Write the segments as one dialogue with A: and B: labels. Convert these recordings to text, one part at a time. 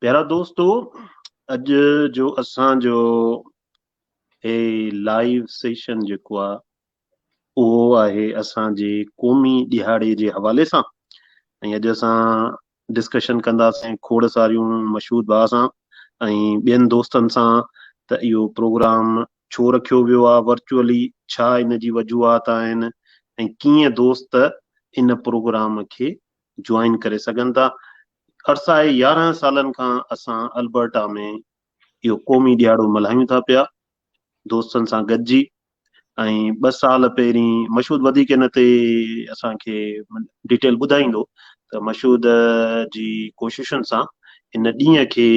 A: प्यारा दोस्तो, अॼु जो असांजो हे लाइव सेशन जेको आहे उहो आहे असांजे क़ौमी ॾिहाड़े जे हवाले सां। ऐं अॼु असां डिस्कशन कंदासीं खोड़ सारियूं मशहूर भाउ सां ऐं ॿियनि दोस्तनि सां त इहो प्रोग्राम छो रखियो वियो आहे वर्चुअली, छा इन जी वजूहात आहिनि ऐं कीअं दोस्त इन प्रोग्राम खे ज्वाइन करे सघनि था। अरसाए 11 सालनि खां असां अल्बर्टा में इहो क़ौमी ॾियाड़ो मल्हायूं था पिया दोस्तनि सां गॾिजी। ऐं 2 साल पहिरीं मशहूद वधीक इन ते असांखे डिटेल ॿुधाईंदो त मशहूद जी कोशिशुनि सां इन ॾींहं खे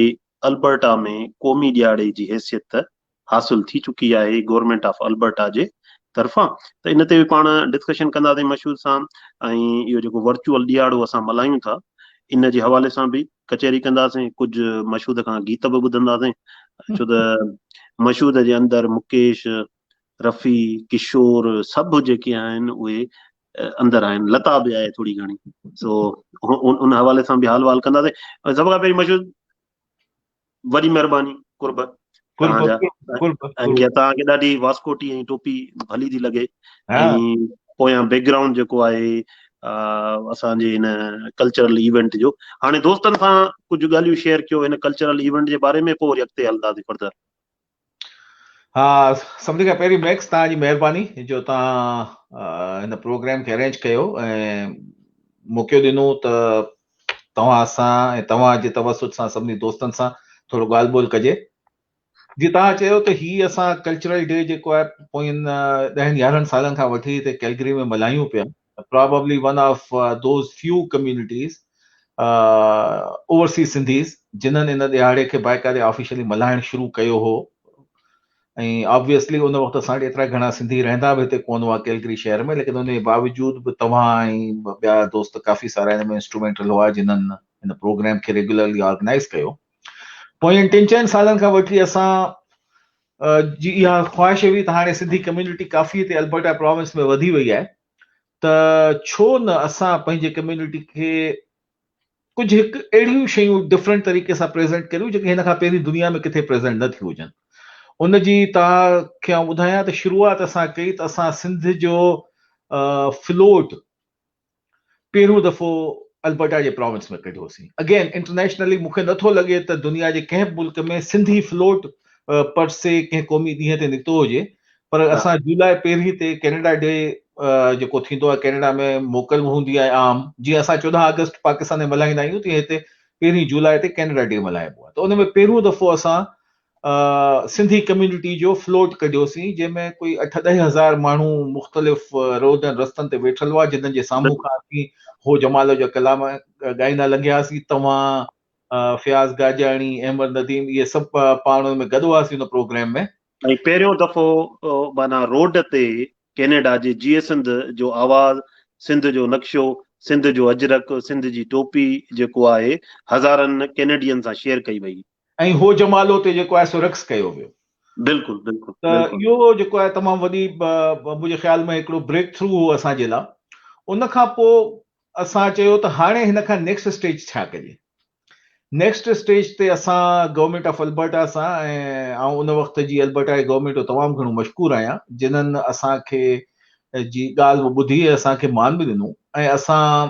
A: अल्बर्टा में क़ौमी ॾियाड़े जी हैसियत हासिल थी चुकी आहे गवर्नमेंट ऑफ अल्बर्टा जे तरफ़ां। त इन ते बि पाण डिस्कशन कंदासीं मशहूद सां। ऐं इहो जेको वर्चुअल ॾियाड़ो असां मल्हायूं था इन जे हवाले सां बि कचहरी कंदासीं, कुझु मशहूद खां गीत बि ॿुधंदासीं छो त मशहूद जे अंदरि मुकेश, रफ़ी, किशोर सभु जेके आहिनि उहे अंदरि आहिनि, लता बि आहे थोरी घणी। सो उन हवाले सां बि हाल वाल कंदासीं। सभ खां पहिरीं मशहूद वॾी महिरबानी कुर्ब तव्हांजा, ऐं तव्हांखे ॾाढी वास्कोटी ऐं टोपी भली थी लॻे। ऐं पोयां बैकग्राउंड जेको आहे असांजे हिन कल्चरल इवेंट जो। हाणे दोस्तनि सां कुझु ॻाल्हियूं शेयर कयो हिन कल्चरल इवेंट जे बारे में, पोइ वरी अॻिते हलंदासीं फर्दर।
B: हा, सभिनी खां पहिरीं मैक्स तव्हांजी महिरबानी जो तव्हां हिन प्रोग्राम खे अरेंज कयो ऐं मौक़ो ॾिनो त तव्हां सां ऐं तव्हांजे तवसुत सां सभिनी दोस्तनि सां थोरो ॻाल्हि ॿोल कजे। जीअं तव्हां चयो त हीअ असां कल्चरल डे जेको आहे पोयनि 10-11 सालनि खां वठी हिते कैलगरी में मल्हायूं पिया। Probably one of those few communities overseas Sindhis जिन्हनि इन ॾियाड़े खे बाक़ाइदे ऑफिशियली मल्हाइणु शुरू कयो हो। ऐं ऑब्वियसली उन वक़्तु असां वटि एतिरा घणा सिंधी रहंदा बि हिते कोन हुआ कैलगरी शहर में, लेकिन उन जे बावजूद बि तव्हां ऐं ॿिया दोस्त काफ़ी सारा हिन में इंस्ट्रूमेंटल हुआ जिन्हनि हिन प्रोग्राम खे रेगुलरली ऑर्गेनाइज़ कयो। पोयनि 3-4 सालनि खां वठी असां जी इहा ख़्वाहिश हुई त हाणे सिंधी कम्युनिटी काफ़ी हिते अल्बर्टा प्रोविंस में वधी वई आहे, त छो न असां पंहिंजे कम्युनिटी खे कुझु हिकु अहिड़ियूं शयूं डिफरेंट तरीक़े सां प्रेज़ेंट करियूं जेके हिन खां पहिरीं दुनिया में किथे प्रेज़ेंट न थी हुजनि। उन जी तव्हांखे आउं ॿुधायां त शुरूआत असां कई त असां सिंध जो फ्लोट पहिरियों दफ़ो अल्बर्टा जे प्रोविंस में कढियोसीं। अगेन इंटरनेशनली मूंखे नथो लॻे त दुनिया जे कंहिं मुल्क में सिंधी फ्लोट पर से कंहिं क़ौमी ॾींहं ते निकितो हुजे, पर असां जुलाई 1 ते कैनेडा डे जेको थींदो आहे कैनेडा में मोकल हूंदी आहे आम, जीअं असां 14 अगस्त पाकिस्तान में मल्हाईंदा आहियूं तीअं हिते 1 जुलाई ते कैनेडा डे मल्हाइबो आहे। त उन में पहिरियों दफ़ो असां सिंधी कम्युनिटी जो फ्लोट कढियोसीं, जंहिंमें कोई 8-10 हज़ार माण्हू मुख़्तलिफ़ रोडनि रस्तनि ते वेठल हुआ, जिन्हनि जे साम्हूं खां असीं हो जमाल जो कलाम ॻाईंदा लंघियासीं। तव्हां फयाज़ गाजाणी, अहमद नदीम, इहे सभु पाण में गॾु हुआसीं उन प्रोग्राम में।
A: ऐं पहिरियों दफ़ो माना रोड ते कैनेडा जे जीअ सिंध जो आवाज़, सिंध जो नक्शो, सिंध जो अजरक, सिंध जी टोपी जेको आहे हज़ारनि कैनेडियन सां शेयर कई वई।
B: ऐं हो जमालो ते जेको आहे सो रक्स कयो वियो।
A: बिल्कुलु बिल्कुलु।
B: त इहो जेको आहे तमामु वॾी मुंहिंजे ख़्याल में हिकिड़ो ब्रेक थ्रू हो असांजे लाइ। उन खां पोइ असां चयो त हाणे हिन खां नेक्स्ट स्टेज छा कजे। नेक्स्ट स्टेज ते असां गवर्नमेंट ऑफ अल्बर्टा सां, ऐं उन वक़्त जी अल्बर्टा जी गवर्नमेंट जो तमामु घणो मशकूर आहियां जिन्हनि असांखे जी ॻाल्हि ॿुधी असांखे मान बि ॾिनो, ऐं असां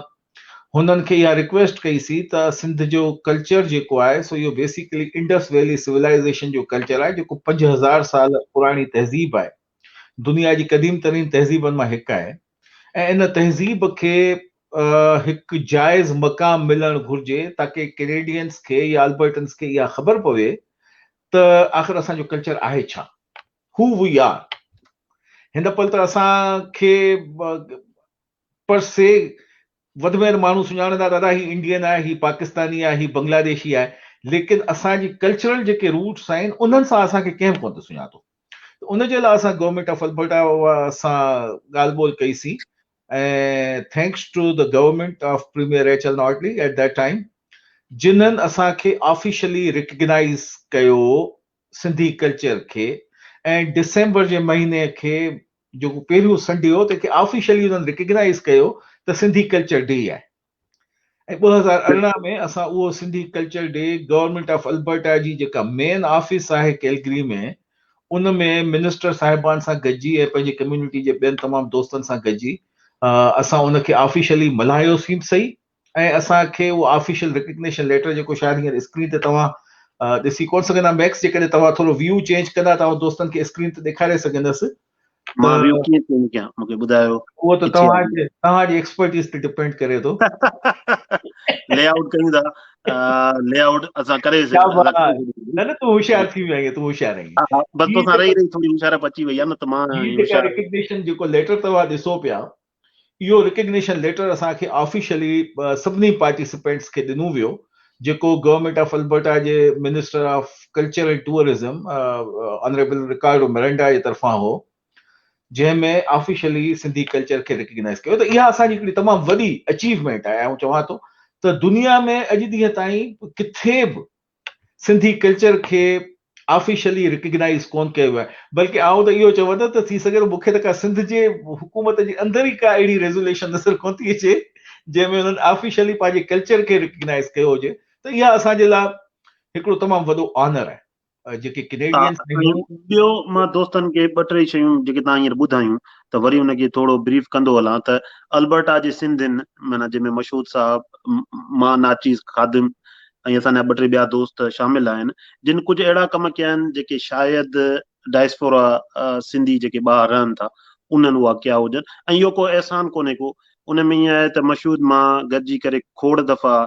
B: हुननि खे इहा रिक्वेस्ट कईसीं त सिंध जो कल्चर जेको आहे सो इहो बेसिकली इंडस वैली सिविलाइज़ेशन जो कल्चर आहे, जेको 5000 साल पुराणी तहज़ीब आहे, दुनिया जी क़दीम तरीन तहज़ीबनि मां हिकु आहे। ऐं इन तहज़ीब खे हिकु जाइज़ मक़ाम मिलणु घुर्जे ताकी कैनेडियंस खे या अल्बर्टन्स खे इहा ख़बर पवे त आख़िर असांजो कल्चर आहे छा, हू वी आर। हिन पल त असांखे पर से वधि में वधि माण्हू सुञाणंदा, दादा ही इंडियन आहे, ही पाकिस्तानी आहे, ही बांग्लादेशी आहे, लेकिन असांजी कल्चरल जेके रूट्स आहिनि उन्हनि सां असांखे कंहिं कोन सुञातो। उन जे लाइ असां गवर्नमेंट ऑफ अल्बर्टा सां ॻाल्हि ॿोल कईसीं, ऐं thanks to the government of premier H L. Notley at that time, जिन्हनि असांखे ऑफिशियली रिकग्नाइज़ कयो सिंधी कल्चर खे। ऐं डिसेंबर जे महीने खे जेको पहिरियों संडे हो तंहिंखे ऑफिशियली उन्हनि रिकग्नाइज़ कयो त सिंधी कल्चर डे आहे। ऐं 2018 में असां उहो Sindhi culture day government of Alberta जी जेका मेन ऑफिस आहे कैलगरी में, उन में मिनिस्टर साहिबान सां गॾिजी ऐं पंहिंजी कम्युनिटी जे ॿियनि तमामु दोस्तनि सां गॾिजी असां उनखे ऑफिशियली मल्हायोसीं बि सही, ऐं असांखे उहो ऑफिशियल रिकग्निशन लेटर जेको शायदि हींअर स्क्रीन ते तव्हां ॾिसी कोन सघंदा मैक्स, जेकॾहिं तव्हां थोरो व्यू चेंज कंदा तव्हां दोस्तनि खे स्क्रीन ते ॾेखारे सघंदसि। त
A: मां व्यू कीअं चेंज कयां, मूंखे ॿुधायो
B: उहो त
A: किथे आहे?
B: तव्हांजी एक्सपर्टीज़ ते डिपेंड करे थो।
A: लेआउट कयूं था, लेआउट असां करे
B: क्या
A: असां
B: बात!
A: करे सघूं।
B: न न, तूं होशियार थी वियो आहीं, तूं होशियार आहीं।
A: हा हा, बसि
B: हीअ
A: तोसां
B: जेका
A: रही रही थोरी मुशरफ अची वई आहे, न त मां
B: हीअ जेका
A: होशियार आहियां।
B: रिकग्निशन जेको लेटर तव्हां ॾिसो पिया, इहो रिकग्निशन लेटर असांखे ऑफिशियली सभिनी पार्टिसिपेंट्स खे ॾिनो वियो, जेको गवर्नमेंट ऑफ अल्बर्टा जे minister of culture and tourism honourable Ricardo Miranda जे तरफ़ां हो, जंहिंमें ऑफिशियली सिंधी कल्चर खे रिकग्नाइज़ कयो। त इहा असांजी हिकिड़ी तमामु वॾी अचीवमेंट आहे। ऐं चवां थो त दुनिया में अॼु ॾींहं ताईं किथे बि सिंधी कल्चर खे ऑफिशियली रिकग्नाइज़ कोन कयो आहे। बल्कि आउं त इहो चवंदो त थी सघे थो मूंखे त का सिंध जे हुकूमत जे अंदरि ई का अहिड़ी रेज़ोल्यूशन नज़र कोन थी अचे जंहिंमें हुननि ऑफिशियली पंहिंजे कल्चर खे रिकग्नाइज़ कयो हुजे। त इहा असांजे लाइ हिकिड़ो तमामु वॾो ऑनर आहे। जेके
A: हा,
B: कैनेडियंस
A: ऐं
B: आहियूं,
A: ॿियो मां दोस्तनि खे ॿ टे शयूं जेके तव्हां हींअर ॿुधायूं त वरी हुनखे थोरो ब्रीफ कंदो हलां त अल्बर्टा जे सिंधियुनि माना जंहिंमें मशहूद साहब, मां नाचीज़ खादिम ऐं असांजा ॿ टे ॿिया दोस्त शामिल आहिनि, जिन कुझु अहिड़ा कम कया आहिनि जेके शायदि डायस्पोरा सिंधी जेके ॿाहिरि रहनि था उन्हनि उहा कया हुजनि। ऐं इहो को एहसान कोन्हे को, उन में ईअं आहे त मशहूद मां गॾिजी करे खोड़ दफ़ा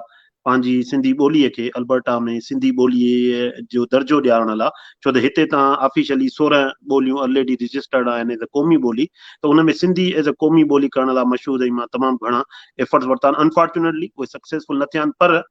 A: पंहिंजी सिंधी ॿोलीअ खे अल्बर्टा में सिंधी ॿोलीअ जो दर्जो ॾियारण लाइ, छो त हिते तव्हां ऑफिशियली 16 ॿोलियूं ऑलरेडी रजिस्टर्ड आहिनि एज़ अ क़ौमी ॿोली, त हुन में सिंधी एज़ अ क़ौमी ॿोली करण लाइ मशहूद ऐं मां तमामु घणा एफर्ट्स वरिता आहिनि। अनफॉर्चुनेटली उहे सक्सेसफुल न थिया आहिनि, पर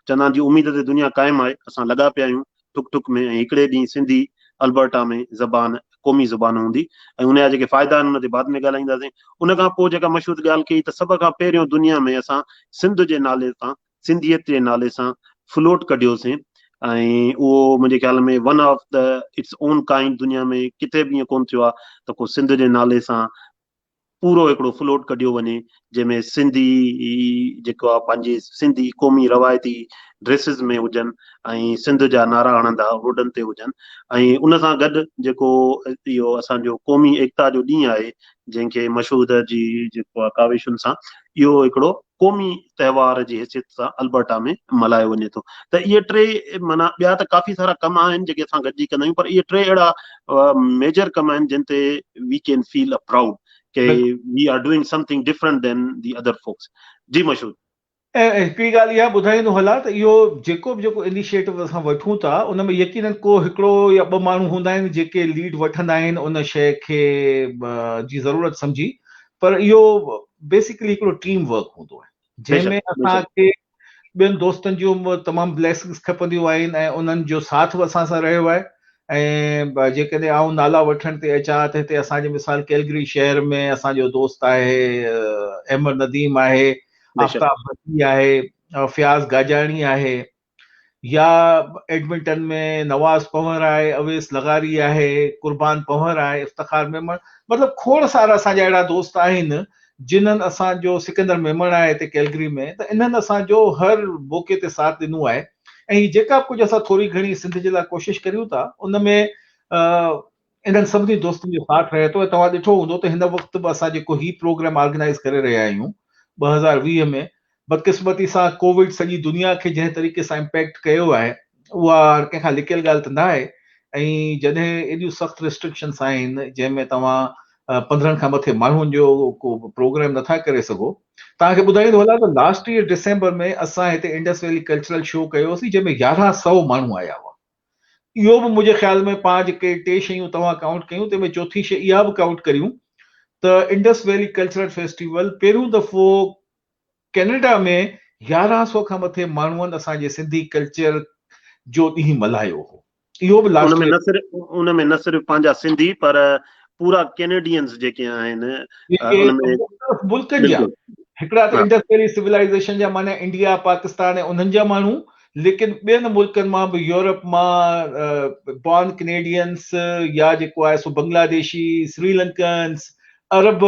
A: चवंदा जी उमेद ते दुनिया क़ाइमु आहे, असां लॻा पिया आहियूं टुक टुक में, ऐं हिकिड़े ॾींहुं सिंधी अल्बर्टा में ज़बान क़ौमी ज़बान हूंदी ऐं उनजा जेके फ़ाइदा आहिनि उन ते बाद में ॻाल्हाईंदासीं। उन खां पोइ जेका मशहूर ॻाल्हि कई त सभ खां पहिरियों दुनिया में असां सिंध जे नाले सां, सिंधियत जे नाले सां फ्लोट कढियोसीं, ऐं उहो मुंहिंजे ख़्याल में one of the its own kind, दुनिया में किथे बि ईअं कोन थियो आहे त को सिंध जे नाले सां पूरो हिकिड़ो फ्लोट कढियो वञे, जंहिंमें सिंधी जेको आहे पंहिंजी सिंधी क़ौमी रवायती ड्रेसिस में हुजनि ऐं सिंध जा नारा हणंदा रोडनि ते हुजनि। ऐं उन सां गॾु जेको इहो असांजो क़ौमी एकता जो ॾींहुं आहे, जंहिंखे मशहूद जी जेको आहे काविशुनि सां इहो हिकिड़ो क़ौमी त्योहार जी हैसियत सां अल्बर्टा में मल्हायो वञे थो। त इहे टे माना ॿिया त काफ़ी सारा कम आहिनि जेके असां गॾिजी कंदा आहियूं, पर इहे टे अहिड़ा मेजर कम आहिनि जिन ते we can feel a proud के we are doing something different than the other folks. जी मशहूद।
B: ऐं हिकिड़ी ॻाल्हि इहा ॿुधाईंदो हलां त इहो जेको इनिशिएटिव असां वठूं था उन में यकीनन को हिकिड़ो या ॿ माण्हू हूंदा आहिनि जेके लीड वठंदा आहिनि उन शइ खे जी ज़रूरत सम्झी, पर इहो बेसिकली हिकिड़ो टीम वर्क हूंदो आहे
A: बेशक
B: जंहिंमें
A: बेशक।
B: असांखे ॿियनि दोस्तनि जूं तमामु ब्लेसिंग्स खपंदियूं आहिनि ऐं उन्हनि जो साथ बि असां सां रहियो आहे। ऐं जेकॾहिं आउं नाला वठण ते अचां त हिते असांजे मिसाल कैलगरी शहर में असांजो दोस्त आहे अहमद नदीम आहे,
A: बेशक
B: आफ्ताब भट्टी आहे, फयाज़ गाजाणी आहे, या एडमिंटन में नवाज़ पंवर आहे, अवेस लगारी आहे, कुर्बान पंवर आहे, इफ्तिखार मेमण, मतिलबु खोड़ सारा असांजा अहिड़ा दोस्त आहिनि जिन्हनि असांजो सिकंदर मेमण आहे हिते कैलगरी में, त इन्हनि असांजो हर मौक़े ते साथ ॾिनो आहे। ऐं ही जेका कुझु असां थोरी घणी सिंध जे लाइ कोशिशि करियूं था उन में इन्हनि सभिनी दोस्तनि जो साथ रहे थो। ऐं तव्हां ॾिठो हूंदो त हिन वक़्तु बि असां जेको ही प्रोग्राम ऑर्गेनाइज़ करे रहिया आहियूं 2020 में, बदकिस्मती सां कोविड सॼी दुनिया खे जंहिं तरीक़े सां इम्पैक्ट कयो आहे उहा हर कंहिंखां लिकियल ॻाल्हि त न आहे। ऐं जॾहिं एॾियूं सख़्तु रिस्ट्रिक्शन्स आहिनि जंहिंमें तव्हां 15 खां मथे माण्हुनि जो को प्रोग्राम नथा करे सघो। तव्हांखे ॿुधाईंदो हलां त लास्ट ईयर डिसेंबर में असां हिते इंडस वैली कल्चरल शो कयोसीं जंहिंमें 1100 माण्हू आया हुआ। इहो बि मुंहिंजे ख़्याल में पाण जेके टे शयूं तव्हां काउंट कयूं तंहिंमें चौथी शइ इहा बि काउंट करियूं त इंडस वैली कल्चरल फेस्टिवल पहिरियों दफ़ो कैनेडा में 1100 खां मथे माण्हुनि असांजे सिंधी कल्चर जो ॾींहुं मल्हायो हो। इहो बि लास्ट ईयर
A: उनमें न सिर्फ़ु पंहिंजा सिंधी पर पूरा कैनेडियंस जेके आहिनि
B: जेके
A: उनमें।
B: मुल्कनि जा,
A: बिल्कुलु।
B: हिकिड़ा त
A: हा
B: इंडस वैली सिविलाइज़ेशन जा माना इंडिया पाकिस्तान ऐं उन्हनि जा माण्हू, लेकिन ॿियनि मुल्कनि मां बि यूरोप मां बॉर्न कैनेडियंस या जेको आहे सो बांग्लादेशी, श्रीलंकन्स, अरब,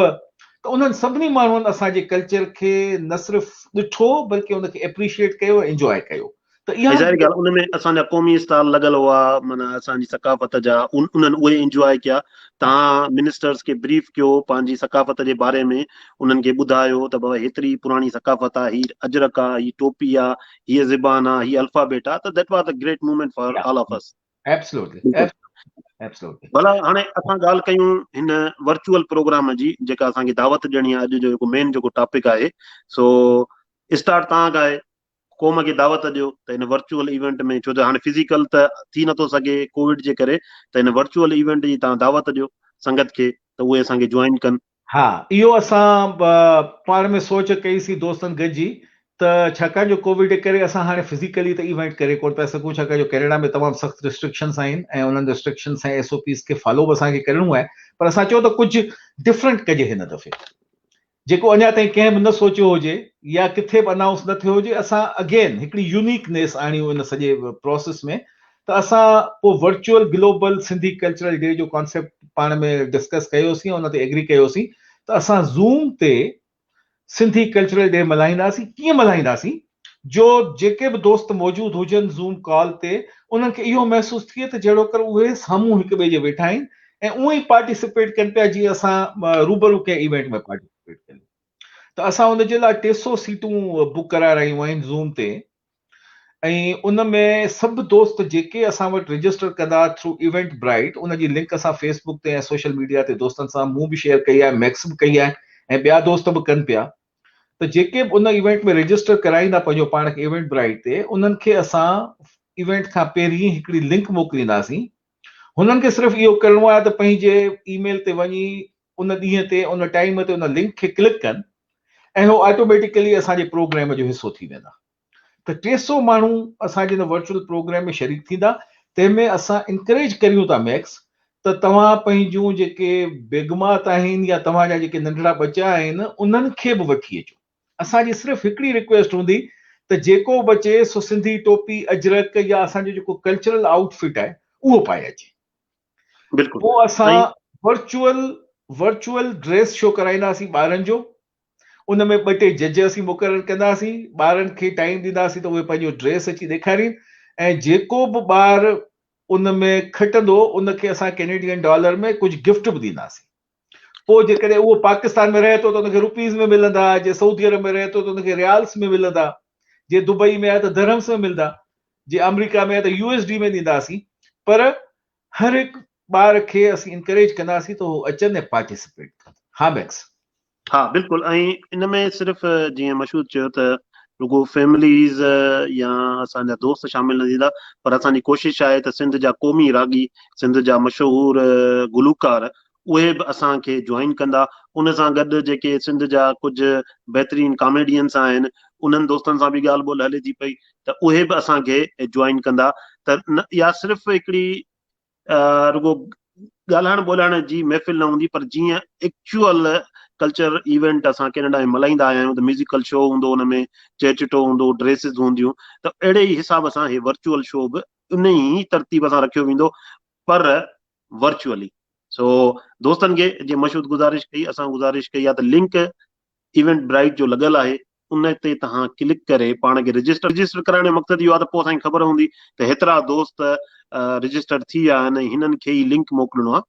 B: त त उन्हनि सभिनी माण्हुनि असांजे कल्चर खे न सिर्फ़ु ॾिठो बल्कि उनखे एप्रिशिएट कयो, एंजॉय कयो। त इहा
A: ज़ाहिर ॻाल्हि, उनमें असांजा क़ौमी स्टाल लॻल हुआ, माना असांजी सकाफ़त जा, उन्हनि उहे इंजॉय कया। तव्हां मिनिस्टर्स खे ब्रीफ कयो पंहिंजी सकाफ़त जे बारे में, उन्हनि खे ॿुधायो त बाबा हेतिरी पुराणी सकाफ़त आहे, हीअ अजरक आहे, हीअ टोपी आहे, हीअ ज़बान आहे, हीअ अल्फ़ाबेट आहे। त that was a great movement for all of us.
B: Absolutely absolutely.
A: भला हाणे असां ॻाल्हि कयूं हिन वर्चुअल प्रोग्राम जी, जेका असांखे दावत ॾियणी आहे, अॼु जो जेको मेन जेको टॉपिक आहे। सो स्टार्ट तव्हां खां आहे, क़ौम खे दावत ॾियो त हिन वर्चुअल इवेंट में, छो त हाणे फिज़िकल त थी नथो सघे कोविड जे करे, त हिन वर्चुअल इवेंट जी तव्हां दावत ॾियो संगत खे त उहे असांखे ज्वाइन कनि।
B: हा, इहो असां पाण में सोच कईसीं दोस्तनि गॾिजी, त छाकाणि जो कोविड जे करे असां हाणे फिज़िकली त इवेंट करे कोन पिया सघूं, छाकाणि जो कनाडा में तमामु सख़्तु रिस्ट्रिक्शन्स आहिनि ऐं उन्हनि रिस्ट्रिक्शन्स ऐं SOPs खे फॉलो बि असांखे करिणो आहे। पर असां चयो त कुझु डिफरेंट कजे हिन दफ़े, जेको अञा ताईं कंहिं बि न सोचियो हुजे या किथे बि अनाउंस न थियो हुजे। असां अगेन हिकिड़ी यूनिकनेस आणियूं इन सॼे प्रोसेस में। त असां पोइ virtual global Sindhi cultural day जो कॉन्सेप्ट पाण में डिस्कस कयोसीं, उन ते एग्री कयोसीं त असां ज़ूम ते सिंधी कल्चरल डे मल्हाईंदासीं। कीअं मल्हाईंदासीं जो जेके बि दोस्त मौजूदु हुजनि ज़ूम कॉल ते, उन्हनि खे इहो महसूसु थिए त जहिड़ो कर उहे साम्हूं हिक ॿिए जे वेठा आहिनि ऐं उअं ई पार्टिसिपेट कनि पिया जीअं असां रूबरू कंहिं इवेंट में पार्टिसिपेट कयूं। त असां उनजे लाइ 300 सीटूं बुक कराए रहियूं आहिनि ज़ूम ते, ऐं उन में सभु दोस्त जेके असां वटि रजिस्टर कंदा थ्रू इवेंट ब्राइट, उनजी लिंक असां फेसबुक ते ऐं सोशल मीडिया ते दोस्तनि सां मूं बि शेयर कई आहे, मैक्स बि कई आहे ऐं ॿिया दोस्त बि कनि पिया। त जेके बि उन इवेंट में रजिस्टर कराईंदा पंहिंजो पाण खे इवेंट ब्राइट ते, उन्हनि खे असां इवेंट खां पहिरीं हिकिड़ी लिंक मोकिलींदासीं। हुननि खे सिर्फ़ु इहो करिणो आहे त पंहिंजे ईमेल ते वञी उन ॾींहं ते, उन टाइम ते उन लिंक खे क्लिक कनि ऐं हो ऑटोमेटिकली असांजे प्रोग्राम जो हिसो थी वेंदा। त 300 माण्हू असांजे हिन वर्चुअल प्रोग्राम में शरीक थींदा। तंहिंमें असां इनकरेज करियूं था मैक्स त तव्हां पंहिंजूं जेके बेगमात आहिनि या तव्हांजा जेके नंढड़ा बचा आहिनि, उन्हनि खे बि वठी अचो। असांजी सिर्फ़ु हिकिड़ी रिक्वेस्ट हूंदी त जेको बचे सो सिंधी टोपी, अजरक या असांजो जेको कल्चरल आउटफिट आहे उहो पाए अचे।
A: बिल्कुलु।
B: पोइ असां
A: ऐं
B: वर्चुअल ड्रेस शो कराईंदासीं ॿारनि जो। उन में 2-3 जज असीं मुक़ररु कंदासीं, ॿारनि खे टाइम ॾींदासीं त उहे पंहिंजो ड्रेस अची ॾेखारीनि ऐं जेको बि ॿार उन में खटंदो उनखे असां कैनेडियन डॉलर में कुझु गिफ्ट बि ॾींदासीं। पोइ जेकॾहिं उहो पाकिस्तान में रहे थो त उनखे रुपीज़ में मिलंदा, जे सऊदी अरब में रहे थो त उनखे रियाल्स में मिलंदा, जे दुबई में आहे त दरहम्स में मिलंदा, जे अमेरिका में आहे त USD में ॾींदासीं। पर हर हिकु ॿार खे असीं इनकरेज कंदासीं त उहो अचनि ऐं पार्टिसिपेट कनि। हा मैक्स।
A: हा बिल्कुलु। ऐं इन में सिर्फ़ु जीअं मशहूर चयो त रुगो फैमिलीज़ या असांजा दोस्त शामिल न थींदा, पर असांजी कोशिशि आहे त सिंध जा क़ौमी रागी, सिंध जा मशहूर गुलूकार, उहे बि असांखे ज्वाइन कंदा। उन सां गॾु जेके सिंध जा कुझु बहितरीन कॉमेडियंस आहिनि, उन्हनि दोस्तनि सां बि ॻाल्हि ॿोल हले थी पई त उहे बि असांखे ज्वाइन कंदा। त या सिर्फ़ु हिकिड़ी रुगो ॻाल्हाइण ॿोलाइण जी महफ़िल न हूंदी, पर जीअं एक्चुअल कल्चर इवेंट असां कैनेडा में मल्हाईंदा आया आहियूं, त म्यूज़िकल शो हूंदो, हुन में चेचिटो हूंदो, ड्रेसिस हूंदियूं, त अहिड़े ई हिसाब सां हे वर्चुअल शो बि उन ई तरतीब सां रखियो वेंदो, पर वर्चुअली। सो दोस्तनि खे जीअं मशहूद गुज़ारिश कई, असां गुज़ारिश कई आहे त लिंक इवेंट ब्राइट जो लॻल आहे, उन ते तव्हां क्लिक करे पाण खे रजिस्टर कराइण जो मक़सदु इहो आहे त पोइ असांखे ख़बर हूंदी त हेतिरा दोस्त रजिस्टर थी विया आहिनि, हिननि खे ई लिंक मोकिलिणो आहे,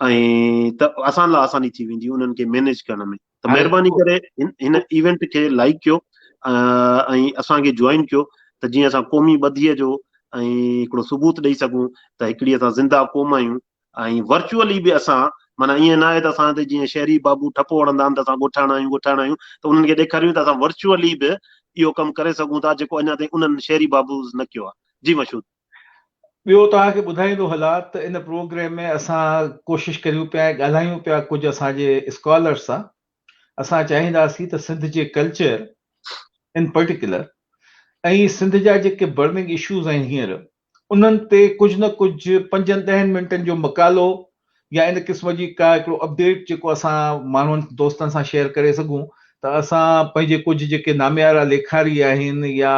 A: ऐं त असां लाइ आसानी थी वेंदी उन्हनि खे मैनेज करण में। त महिरबानी करे हिन इवेंट खे लाइक कयो ऐं असांखे ज्वाइन कयो, त जीअं असां क़ौमी ॿधीअ जो ऐं हिकिड़ो सबूत ॾेई सघूं त हिकिड़ी असां ज़िंदा क़ौम आहियूं। ऐं वर्चुअली बि असां, माना ईअं न आहे त असां ते जीअं शहरी बाबू ठपो हणंदा आहिनि त असां ॻोठाणा आहियूं, त उन्हनि खे ॾेखारियूं त असां वर्चुअली बि इहो कमु करे सघूं था, जेको अञा ताईं उन्हनि शहरी बाबू न कयो आहे। जी मशहूद।
B: ॿियो तव्हांखे ॿुधाईंदो हलां त इन प्रोग्राम में असां कोशिशि करियूं पिया, ॻाल्हायूं पिया कुझु असांजे स्कॉलर्स सां। असां चाहींदासीं त सिंध जे कल्चर इन पर्टिकुलर ऐं सिंध जा जेके बर्निंग इश्यूज़ आहिनि हींअर, उन्हनि ते कुझु न कुझु 5-10 मिंटनि जो मकालो या इन क़िस्म जी का हिकिड़ो अपडेट जेको असां माण्हुनि दोस्तनि सां शेयर करे सघूं, त असां पंहिंजे कुझु जेके नामियारा लेखारी आहिनि या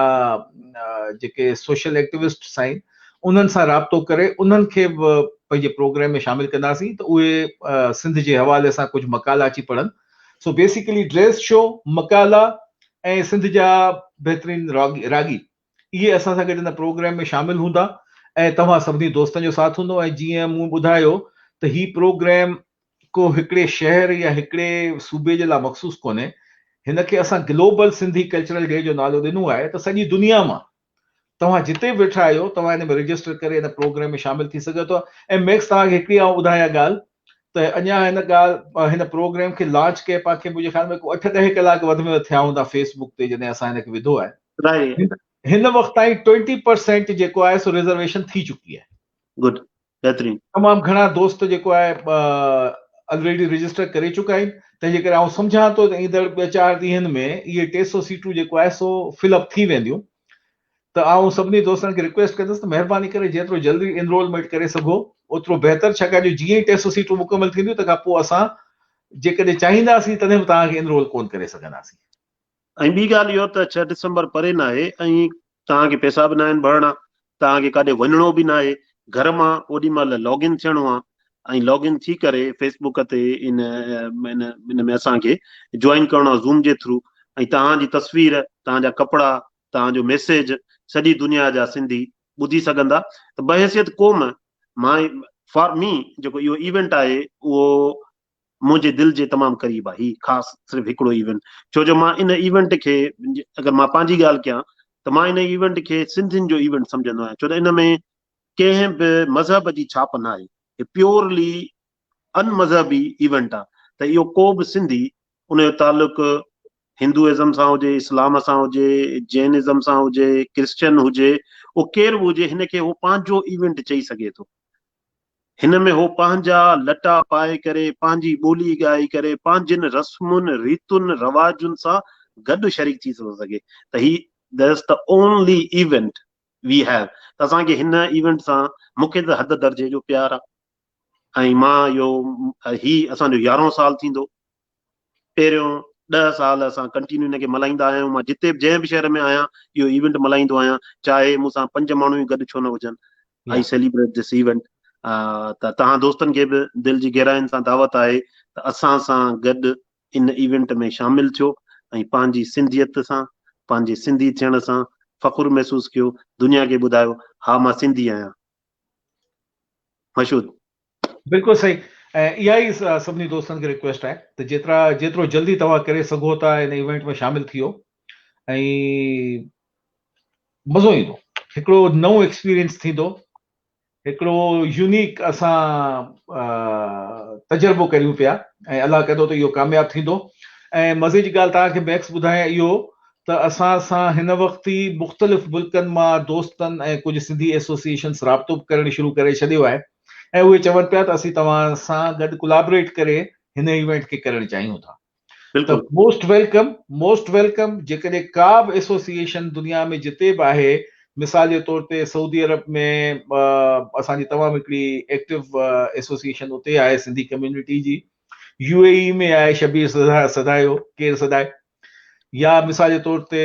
B: जेके सोशल एक्टिविस्ट्स आहिनि, उन्हनि सां राब्तो करे उन्हनि खे बि पंहिंजे प्रोग्राम में शामिल कंदासीं त उहे सिंध जे हवाले सां कुझु मकाला अची पढ़नि। सो बेसिकली ड्रेस शो, मकाला ऐं सिंध जा बहितरीन रागी इहे असां सां गॾु हिन प्रोग्राम में शामिल हूंदा ऐं तव्हां सभिनी दोस्तनि जो साथ हूंदो। ऐं जीअं मूं ॿुधायो त ही प्रोग्राम को हिकिड़े शहर या हिकिड़े सूबे जे लाइ मख़सूस कोन्हे, हिनखे असां ग्लोबल सिंधी कल्चरल डे जो नालो ॾिनो आहे त सॼी दुनिया मां तव्हां जिते वेठा आहियो तव्हां हिन में रजिस्टर करे हिन प्रोग्राम में शामिल थी सघो था। ऐं मैक्स तव्हांखे हिकिड़ी आउं ॿुधायां ॻाल्हि त अञा हिन प्रोग्राम खे लॉन्च कए पाण मुंहिंजे ख़्याल में 8-10 कलाक वधि में वधि थिया हूंदा फेसबुक ते जॾहिं असां हिनखे विधो आहे।
A: राइट,
B: हिन वक़्त ताईं 20% जेको आहे सो रिजर्वेशन थी चुकी आहे।
A: गुड, बहितरीन।
B: तमामु घणा दोस्त जेको आहे ऑलरेडी रजिस्टर करे चुका आहिनि, तंहिंजे करे आउं सम्झां थो त ईंदड़ 2-4 ॾींहंनि में इहे 300 सीटूं जेको आहे सो फिलअप थी वेंदियूं। त आउं सभिनी दोस्तनि खे रिक्वेस्ट कंदुसि त महिरबानी करे जेतिरो जल्दी एनरोलमेंट करे सघो ओतिरो बहितर, छाकाणि जो जीअं ई 300 सीटूं मुकमल थींदियूं तंहिंखां पोइ असां जेकॾहिं चाहींदासीं तॾहिं बि तव्हांखे एनरोल कोन करे सघंदासीं।
A: ऐं ॿी ॻाल्हि इहो त 6 डिसंबर परे न आहे ऐं तव्हांखे पैसा बि न आहिनि भरणा, तव्हांखे काॾे वञिणो बि न आहे, घर मां ओॾी महिल लॉगिन थियणो आहे ऐं लॉगिन थी करे फेसबुक ते इन में असांखे ज्वाइन करणो आहे ज़ूम जे थ्रू। ऐं तव्हांजी तस्वीर, तव्हांजा कपिड़ा, तव्हांजो मैसेज सॼी दुनिया जा सिंधी ॿुधी सघंदा। त बहैसियत क़ौम मां फॉर मी जेको इहो इवेंट आहे उहो मुंहिंजे दिलि जे तमामु क़रीब आहे। ही ख़ासि सिर्फ़ु हिकिड़ो इवेंट, छो जो मां इन इवेंट खे, अगरि मां पंहिंजी ॻाल्हि कयां त मां इन इवेंट खे सिंधियुनि जो इवेंट सम्झंदो आहियां, छो त इन में कंहिं बि मज़हब जी छाप न आहे, हे प्योरली अनमज़हबी इवेंट आहे। त इहो को बि सिंधी उन जो तालुक़ु हिंदुइज़म सां हुजे, इस्लाम सां हुजे, जैनिज़म सां हुजे, क्रिश्चियन हुजे, उहो केरु बि हुजे, हिनखे उहो पंहिंजो इवेंट चई सघे थो। हिन में हो पंहिंजा लटा पाए करे, पंहिंजी ॿोली ॻाए करे, पंहिंजनि रस्मुनि रीतुनि रवाजुनि सां गॾु शरीक थी थो सघे। त ही that's the only event we have. त असांखे हिन इवेंट सां मूंखे त हद दर्जे जो प्यार आहे ऐं मां ही असांजो 11हों साल थींदो। पहिरियों 10 साल असां कंटिन्यू हिनखे मल्हाईंदा आहियूं। मां जिते जंहिं बि शहर में आहियां इहो इवेंट मल्हाईंदो आहियां, चाहे मूंसां 5 माण्हू ई गॾु छो न हुजनि। I celebrate this event. त तव्हां दोस्तनि खे बि दिलि जी गहराइनि सां दावत आहे त असां सां गॾु इन इवेंट में शामिल थियो ऐं पंहिंजी सिंधियत सां, पंहिंजे सिंधी थियण सां फ़खुरु महसूसु कयो, दुनिया खे ॿुधायो हा मां सिंधी आहियां। मशहूद
B: बिल्कुलु सही। ऐं इहा ई सभिनी दोस्तनि खे रिक्वेस्ट आहे त जेतिरो जल्दी तव्हां करे सघो था इन इवेंट में शामिल थियो ऐं मज़ो ईंदो, हिकिड़ो नओं एक्सपीरियंस थींदो, हिकिड़ो यूनिक असां तजुर्बो करियूं पिया ऐं अलाह कंदो त इहो कामयाबु थींदो। ऐं मज़े जी ॻाल्हि तव्हांखे मैक्स ॿुधायां इहो त असां सां हिन वक़्तु ई मुख़्तलिफ़ मुल्कनि मां दोस्तनि ऐं कुझु सिंधी एसोसिएशन्स राब्तो करणु शुरू करे छॾियो आहे ऐं उहे चवनि पिया त असीं तव्हां सां गॾु कोलैबोरेट करे हिन इवेंट खे करणु चाहियूं था। त मोस्ट वेलकम। जेकॾहिं का बि एसोसिएशन दुनिया में जिते बि आहे, मिसाल जे तौर ते सऊदी अरब में असांजी तमामु हिकिड़ी एक्टिव एसोसिएशन उते आहे सिंधी कम्युनिटी जी, यूएई में आहे शबीर सदायो केर सदाए, या मिसाल जे तौर ते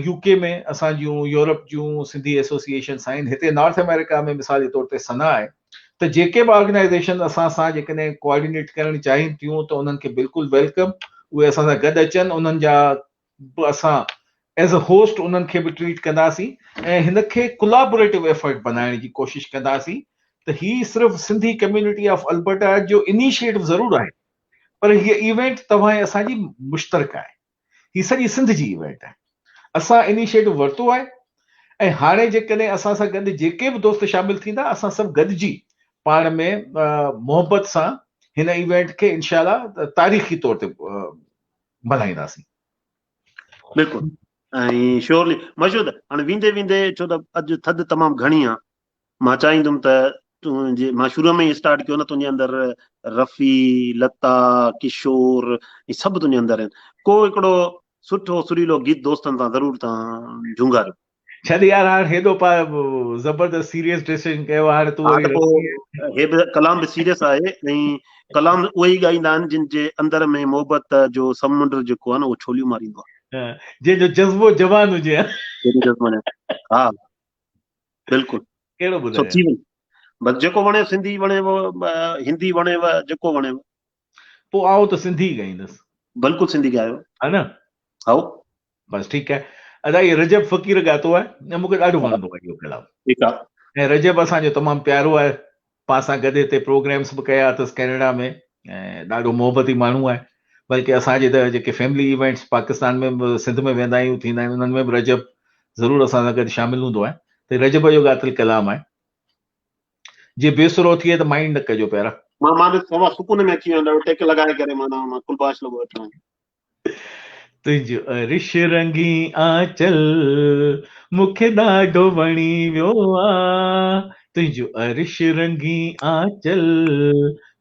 B: यूके में असां जूं यूरोप जूं सिंधी एसोसिएशन्स आहिनि, हिते नॉर्थ अमेरिका में मिसाल जे तौर ते सना आहे। त जेके बि ऑर्गेनाइज़ेशन असां सां जेकॾहिं कोऑर्डिनेट करणु चाहिनि थियूं त उन्हनि खे बिल्कुलु वेलकम, उहे असां सां गॾु अचनि, उन्हनि जा असां एज़ अ होस्ट उन्हनि खे बि ट्रीट कंदासीं ऐं हिनखे कोलैबोरेटिव एफर्ट बनाइण जी कोशिशि कंदासीं। त ही सिर्फ़ु सिंधी कम्युनिटी ऑफ अल्बर्टा जो इनिशिएटिव ज़रूर आहे, पर हीअ इवेंट तव्हां ऐं असांजी मुश्तरक आहे, ही सॼी सिंध जी इवेंट आहे। असां इनिशिएटिव वरितो आहे ऐं हाणे जेकॾहिं असां सां गॾु जेके बि दोस्त शामिल थींदा, असां सभु गॾिजी पाण में मोहबत सां हिन इवेंट खे इंशाल्लाह तारीख़ी तौर ते मल्हाईंदासीं।
A: बिल्कुलु ऐं श्योरली मशहूद। हाणे वेंदे वेंदे, छो त अॼु थधि तमामु घणी आहे, मां चाहींदुमि त मां शुरूअ में ई स्टार्ट कयो न, तुंहिंजे अंदरि रफ़ी, लता, किशोर ई सभु तुंहिंजे अंदरि आहिनि। को हिकिड़ो सुठो सुरीलो गीत दोस्तनि सां ज़रूरु तव्हां झुंगारियो।
B: छॾ यार, हाणे हेॾो ज़बरदस्त सीरियस डिसीजन कयो, हाणे तूं
A: हा, त पोइ हे बि कलाम बि सीरियस आहे ऐं कलाम उहे ई ॻाईंदा आहिनि जिन जे अंदर में मोहबत जो समुंड जेको आहे न उहो छोलियूं मारींदो आहे,
B: जंहिंजो जज़्बो जवान हुजे।
A: हा बिल्कुलु।
B: कहिड़ो ॿुधायो
A: थी वई बसि, जेको वणेव सिंधी वणेव, हिंदी वणेव, जेको वणेव।
B: पोइ आओ त सिंधी ॻाईंदुसि।
A: बिल्कुलु सिंधी ॻायो।
B: है न?
A: हाओ
B: बस ठीकु आहे। अदा ये रजब फ़क़ीर ॻातो आहे ऐं मूंखे ॾाढो वणंदो आहे इहो कलाम।
A: ठीकु आहे।
B: ऐं रजब असांजो तमामु प्यारो आहे, पाण गॾु हिते प्रोग्राम्स बि कया अथसि कैनेडा में, ऐं ॾाढो मोहबती माण्हू आहे। बल्कि असांजे त जेके फैमिली इवेंट्स पाकिस्तान में बि सिंध में वेंदा आहियूं, थींदा आहिनि, उन्हनि में बि रजब ज़रूरु असां सां गॾु शामिलु हूंदो आहे। त रजब जो ॻातलु कलाम आहे। जे बेसुरो थिए त माइंड न कजो पहिरां।
A: मां तव्हां सुकून में अची वेंदो, टेक लॻाए करे मां कुलबाश लॻो वठो।
B: तुंहिंजो अरिश रंगी आंचल मूंखे ॾाढो वणी वियो आहे, तुंहिंजो अरिश रंगी आंचल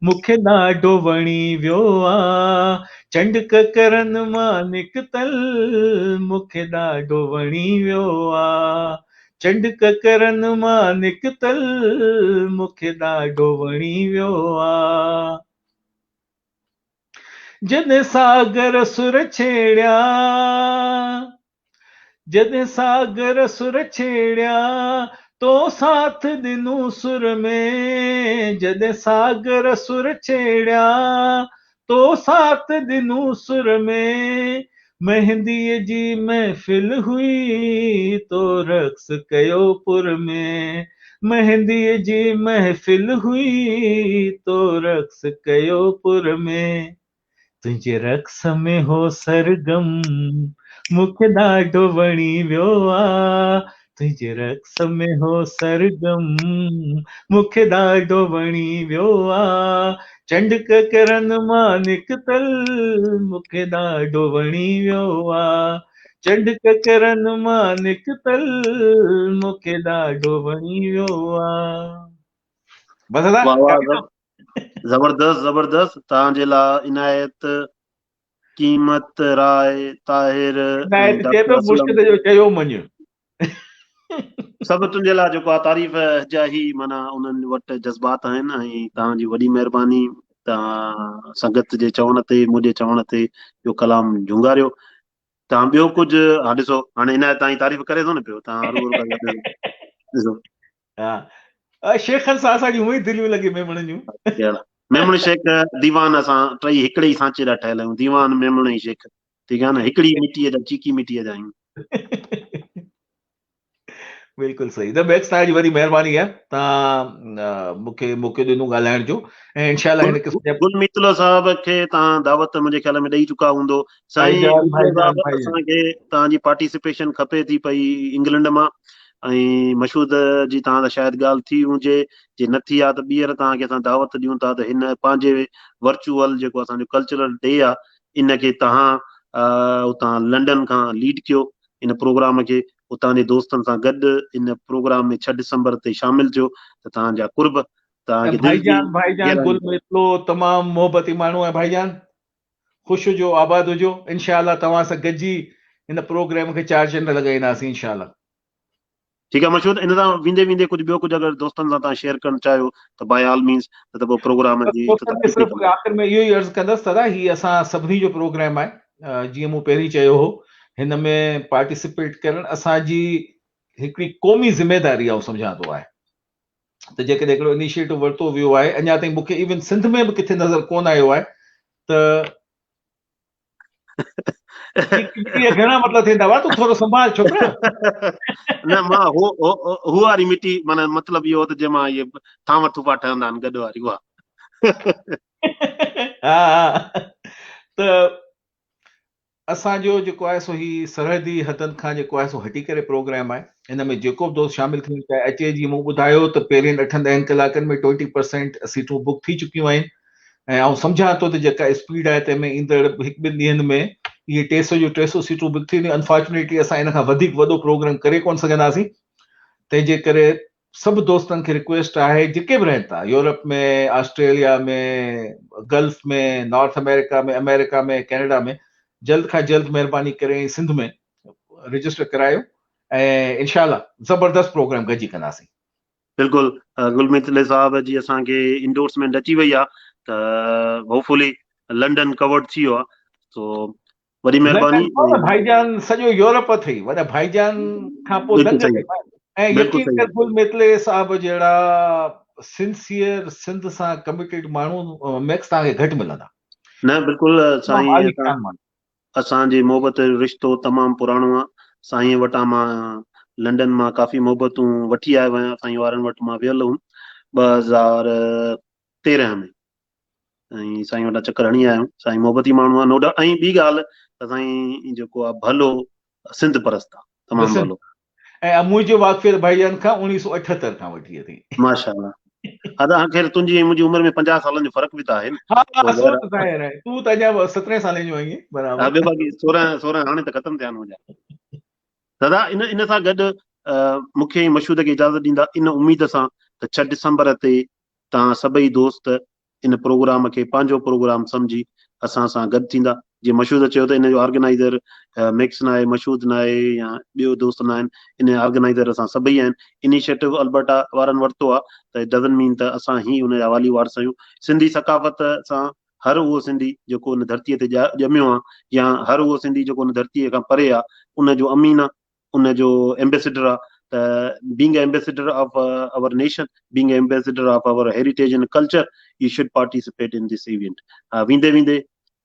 B: मूंखे ॾाढो वणी वियो आहे, चंड ककरनि मां निकतल मूंखे ॾाढो वणी वियो आहे, चंड ककरनि मां निकतल मूंखे ॾाढो वणी वियो आहे। जॾहिं सागर सुर छेड़िया, जॾहिं सागर सुर छेड़िया तो साथ ॾिनूं सुर में, जॾहिं सागर सुर छेड़िया तो साथ ॾिनूं सुर में, मेहंदीअ जी महफ़िल हुई तो रक़्स कयो पुर में, मेहंदीअ जी महफ़िल हुई तो रक़्स कयो पुर में, तुंहिंजे रक़्स में हो सरगम मूंखे ॾाढो वणी वियो आहे, तुंहिंजे रक़्स में हो सरगम मूंखे ॾाढो वणी वियो आहे, चंड ककरनि मां निकतल मूंखे ॾाढो वणी वियो आहे, चंड ककरनि मां निकतल मूंखे ॾाढो वणी वियो आहे। बस
A: वाह
B: काफ़ी
A: वाह,
B: न?
A: ज़बरदस्त ज़बरदस्त। तव्हांजे लाइ इनायत, कीमत, राय, ताहिर ऐं
B: इनायत चए
A: डॉक्टर
B: थो
A: असलम,
B: मुर्शिद जो चयो मञ।
A: सभु तुंहिंजे लाइ जेको आहे तारीफ़ जा ई माना उन्हनि वटि जज़्बात आहिनि, ऐं तव्हांजी वॾी महिरबानी। तव्हां संगत जे चवण ते, मुंहिंजे चवण ते इहो कलाम झुंगारियो। तव्हां ॿियो कुझु, हा ॾिसो हाणे इनायत तव्हांजी तारीफ़ करे थो न पियो, तव्हां हरू हरू करे ॾिसो।
B: हा, शेखनि सां असांजी उहे ई दिलियूं लॻे मेमणनि जूं।
A: मेमण शेख दीवान, असां टई हिकिड़े ई सांचे जा ठहियल आहियूं, दीवान मेमण ऐं शेख, ठीकु आहे न, हिकिड़ी मिटीअ जा, चीकी मिटीअ जा आहियूं।
B: बिल्कुलु सही। त मैक्स तव्हांजी वॾी महिरबानी आहे, तव्हां मूंखे मौक़ो ॾिनो ॻाल्हाइण जो, ऐं इनशाला हिन क़िस्म जा
A: गुल मितलो साहब खे तव्हां दावत मुंहिंजे ख्याल में ॾेई चुका हूंदो। साईं
B: भाईजान
A: मितलो
B: भाईजान
A: साहब,
B: भाईजान
A: असांखे तव्हांजी पार्टिसिपेशन खपे थी पई इंग्लैंड मां, ऐं मशहूद जी तव्हां सां शायदि ॻाल्हि थी हुजे, जे न थी आहे त ॿीहर तव्हांखे असां दावत ॾियूं था त हिन पंहिंजे वर्चुअल जेको असांजो कल्चरल डे आहे, इनखे तव्हां उतां लंडन खां लीड कयो इन प्रोग्राम खे, उतां जे दोस्तनि सां गॾु इन प्रोग्राम में 6 दिसंबर ते शामिल थियो, त तव्हांजा कुर्ब,
B: ऐं
A: तव्हांखे दिलि जी
B: भाईजान गुल
A: गहराई।
B: मितलो तमामु मोहबती माण्हू आहे भाईजान, ख़ुशि हुजो, आबाद हुजो, इनशाला तव्हां सां गॾिजी हिन प्रोग्राम खे 4 चंड लॻाईंदासीं इनशाला।
A: ठीकु आहे मशहूर, इन सां वेंदे वेंदे कुझु ॿियो कुझु अगरि दोस्तनि सां तव्हां शेयर करणु चाहियो त बाय ऑल मीन्स, त पोइ प्रोग्राम जी
B: दोस्तनि खे
A: इख़्तितामी
B: सिर्फ़ु
A: कंदा।
B: आख़िर में इहो ई अर्ज़ु कंदसि दादा, हीउ असां सभिनी जो प्रोग्राम आहे, जीअं मूं पहिरीं चयो हो, हिन में पार्टिसिपेट करणु असांजी हिकिड़ी क़ौमी ज़िमेदारी आहे, सम्झां थो आहे। त जेकॾहिं हिकिड़ो इनिशिएटिव वरितो वियो आहे, अञा ताईं मूंखे इवन सिंध में बि किथे नज़र कोन आयो आहे, त घणा मतिलब थींदा हुआ, तूं थोरो संभाल छोकिरा।
A: न मां हू वारी मिटी, माना मतिलबु इहो त जंहिंमां इहे थांव थुपा ठहंदा आहिनि गॾु वारी, उहा।
B: हा, त असांजो जेको आहे सो ही सरहदी हदनि खां जेको आहे सो हटी करे प्रोग्राम आहे। हिन में जेको बि दोस्त शामिल थियणु चाहे अचे। जीअं मूं ॿुधायो त पहिरियनि 8-10 कलाकनि में 20% सीटूं बुक थी चुकियूं आहिनि, ऐं आउं सम्झां थो त जेका स्पीड आहे तंहिंमें ईंदड़ 1-2 ॾींहंनि में इहे 300 सीटूं बुक थींदियूं। अनफॉर्चुनेटली असां इन खां वधीक वॾो प्रोग्राम करे कोन सघंदासीं, तंहिंजे करे सभु दोस्तनि खे रिक्वेस्ट आहे, जेके बि रहनि था यूरोप में, ऑस्ट्रेलिया में, गल्फ में, नॉर्थ अमेरिका में, कैनेडा में, जल्द खां जल्द महिरबानी करे सिंध में रजिस्टर करायो, ऐं इनशाला ज़बरदस्त प्रोग्राम गॾिजी कंदासीं।
A: बिल्कुलु गुलमितले साहब जी असांखे इंडोर्समेंट अची वई आहे, त होपफुली लंडन कवर्ड थी वियो आहे, तो वॾी महिरबानी।
B: भाईजान सॼो यूरोप अथई, वॾा भाईजान खां पोइ
A: बिल्कुलु
B: दंग
A: सही,
B: अथई। ऐं
A: बिल्कुलु
B: यकीन
A: सही
B: कर
A: आहे।
B: गुल मितले साहब जहिड़ा सिंसियर सिंध सां कमिटेड माण्हू मैक्स तव्हांखे घटि मिलंदा।
A: न बिल्कुलु
B: तमामु
A: साईं,
B: आली शान माण्हू।
A: असांजे मोहबत जो रिश्तो तमामु पुराणो आहे। साईं वटां मां लंडन मां काफ़ी मोहबतूं वठी आयो आहियां। साईं वारनि वटि मां वियल हुउमि 2013 में, ऐं साईं वटां चकर हणी आयो। साईं मोहबती माण्हू आहे, नो डाउट। ऐं ॿी ॻाल्हि त साईं जेको आहे भलो सिंध परस्त आहे, तमामु
B: ॾिसनि,
A: भलो।
B: ऐं मुंहिंजो वाक़फ़ियत भाईजान खां 1978 खां वठी अथई।
A: माशाल्लाह। अदा ख़ैर तुंहिंजी ऐं मुंहिंजी उमिरि में 50 सालनि जो फ़र्क़ु बि त आहे न।
B: हा हा,
A: पोइ
B: सो त
A: ॿाहिरि
B: ज़ाहिर आहे, तूं त अञा 17 साले जो आहीं
A: हा,
B: बराबरि।
A: ॿियो बाक़ी 16 16 हाणे त ख़तमु थिया आहिनि मुंहिंजा। दादा इन इन सां गॾु मूंखे ऐं मशहूद खे इजाज़त ॾींदा इन उमेद सां त 6 डिसंबर ते तव्हां सभई दोस्त इन प्रोग्राम खे पंहिंजो प्रोग्राम सम्झी असां सां गॾु थींदा। जीअं मशहूद चयो त इन जो ऑर्गेनाइज़र मिक्स न आहे, मशहूद न आहे, या ॿियो दोस्त न आहिनि, इन ऑर्गेनाइज़र असां सभई आहिनि। इनिशिएटिव अल्बर्टा वारनि वरितो आहे, त डज़न मीन त असां ई हुनजा वाली वारस आहियूं। सिंधी सकाफ़त सां हर उहो सिंधी जेको हुन धरतीअ ते ॼमियो आहे, या हर उहो सिंधी जेको हुन धरतीअ खां परे आहे, उनजो अमीन आहे, उनजो एम्बेसडर आहे। त being ambassador of our nation, being ambassador of our heritage and culture, U should participate in this event. वेंदे वेंदे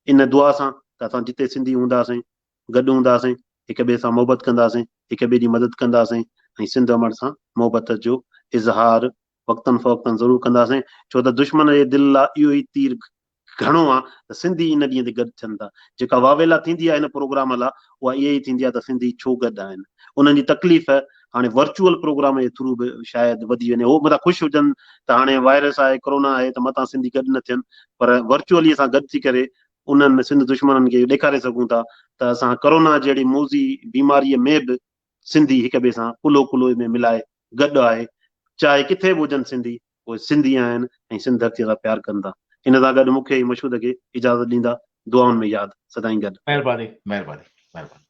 A: इन दुआ सां त असां जिते सिंधी हूंदासीं गॾु हूंदासीं, हिक ॿिए सां मोहबत कंदासीं, हिक ॿिए जी मदद कंदासीं, ऐं सिंध अमर सां मोहबत जो इज़हार वक़्तन फ़वक़्तन ज़रूरु कंदासीं। छो त दुश्मन जे दिलि लाइ इहो ई तीर घणो आहे त सिंधी इन ॾींहं ते गॾु थियनि था। जेका वावेला थींदी आहे हिन प्रोग्राम लाइ, उहा इहा ई थींदी आहे त सिंधी छो गॾु आहिनि। उन्हनि जी तकलीफ़ हाणे वर्चुअल प्रोग्राम जे थ्रू बि शायदि वधी वञे। हो मथां ख़ुशि हुजनि त हाणे वायरस आहे, कोरोना आहे, त मथां सिंधी गॾु न थियनि, पर वर्चुअली असां गॾु थी करे उन्हनि सिंध दुश्मननि खे ॾेखारे सघूं था त असां कोरोना जहिड़ी मौज़ी बीमारीअ में बि सिंधी हिक ॿिए सां कुलो कुलो में मिलाए गॾु आहे। चाहे किथे बि हुजनि सिंधी, उहे सिंधी आहिनि ऐं सिंध धरतीअ सां प्यारु कनि था। इन सां गॾु मूंखे ऐं मशहूद खे इजाज़त ॾींदा, दुआउनि में यादि, सदाईं गॾु।
B: महिरबानी, महिरबानी, महिरबानी।